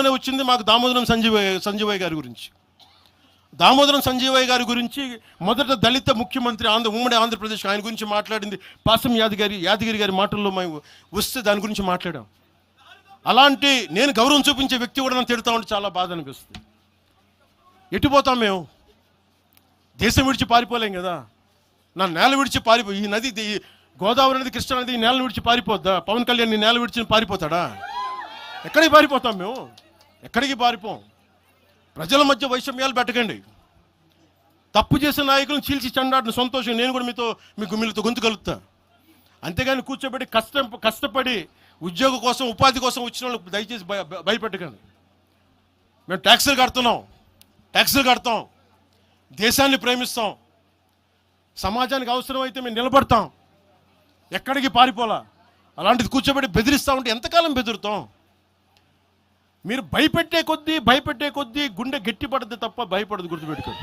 దాంట్లోనే వచ్చింది మాకు దామోదరం సంజీవయ్య గారి గురించి. దామోదరం సంజీవయ్య గారి గురించి మొదట దళిత ముఖ్యమంత్రి ఉమ్మడి ఆంధ్రప్రదేశ్, ఆయన గురించి మాట్లాడింది పాసం యాదగిరి గారి మాటల్లో మేము వస్తే దాని గురించి మాట్లాడాం. అలాంటి నేను గౌరవం చూపించే వ్యక్తి కూడా నన్ను తిడతా ఉంటే చాలా బాధ అనిపిస్తుంది. ఎటుపోతాం మేము? దేశం విడిచి పారిపోలేం కదా. నా నేల విడిచి ఈ నది, గోదావరి నది, కృష్ణా నది ఈ నేలను విడిచి పారిపోద్దా? పవన్ కళ్యాణ్ ఈ నేల విడిచి పారిపోతాడా? ఎక్కడికి పారిపోతాం మేము? ఎక్కడికి పారిపోం. ప్రజల మధ్య వైషమ్యాలు పెట్టకండి. తప్పు చేసిన నాయకులను చీల్చి చెండాడిన సంతోషం నేను కూడా మీతో గొంతు కలుపుతా. అంతేగాని కూర్చోబెట్టి కష్టపడి ఉద్యోగం కోసం ఉపాధి కోసం వచ్చిన వాళ్ళకి దయచేసి భయపెట్టకండి. మేము ట్యాక్సులు కడతాం, దేశాన్ని ప్రేమిస్తాం, సమాజానికి అవసరమైతే మేము నిలబడతాం, ఎక్కడికి పారిపోలా. అలాంటిది కూర్చోబెట్టి బెదిరిస్తూ ఉంటే ఎంతకాలం బెదురుతాం? మీరు భయపెట్టే కొద్దీ గుండె గట్టిపడద్దు తప్ప భయపడదు, గుర్తుపెట్టుకోండి.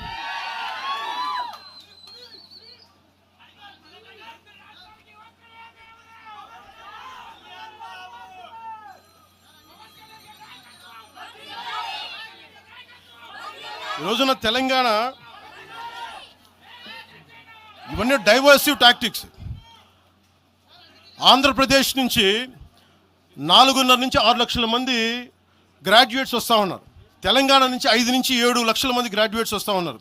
ఈ రోజున తెలంగాణ ఇవన్నీ డైవర్సివ్ టాక్టిక్స్. ఆంధ్రప్రదేశ్ నుంచి 4.5 నుంచి 6 లక్షల మంది గ్రాడ్యుయేట్స్ వస్తూ ఉన్నారు. తెలంగాణ నుంచి 5 నుంచి 7 లక్షల మంది గ్రాడ్యుయేట్స్ వస్తూ ఉన్నారు.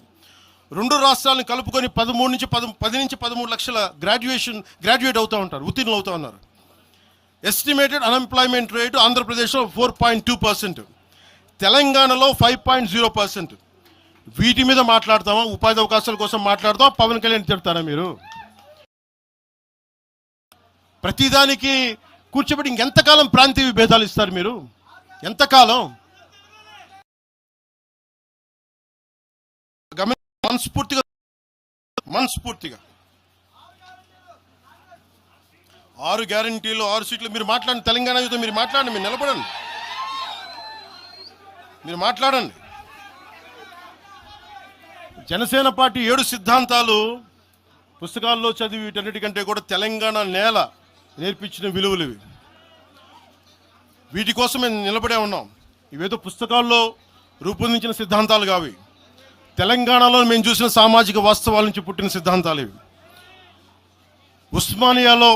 రెండు రాష్ట్రాలను కలుపుకొని 10 నుంచి 13 లక్షల గ్రాడ్యుయేట్ అవుతూ ఉంటారు, ఉత్తీర్ణులు అవుతూ ఉన్నారు. ఎస్టిమేటెడ్ అన్ఎంప్లాయ్మెంట్ రేటు ఆంధ్రప్రదేశ్లో 4.2%, తెలంగాణలో 5.0%. వీటి మీద మాట్లాడతామా? ఉపాధి అవకాశాల కోసం మాట్లాడతాం. పవన్ కళ్యాణ్ తిడతారా మీరు? ప్రతిదానికి కూర్చోబెట్టి ఇంకెంతకాలం ప్రాంతీయ భేదాలు ఇస్తారు మీరు? ఎంతకాలం? మనస్ఫూర్తిగా 6 గ్యారంటీలు 6 సీట్లు మీరు మాట్లాడండి. తెలంగాణ యుద్ధం మీరు మాట్లాడండి, మీరు నిలబడండి, మీరు మాట్లాడండి. జనసేన పార్టీ 7 సిద్ధాంతాలు పుస్తకాల్లో చదివి వీటన్నిటికంటే కూడా తెలంగాణ నేల నేర్పించిన విలువలు ఇవి. వీటి కోసం మేము నిలబడే ఉన్నాం. ఇవేదో పుస్తకాల్లో రూపొందించిన సిద్ధాంతాలు కావి. తెలంగాణలో మేము చూసిన సామాజిక వాస్తవాల నుంచి పుట్టిన సిద్ధాంతాలు ఇవి. ఉస్మానియాలో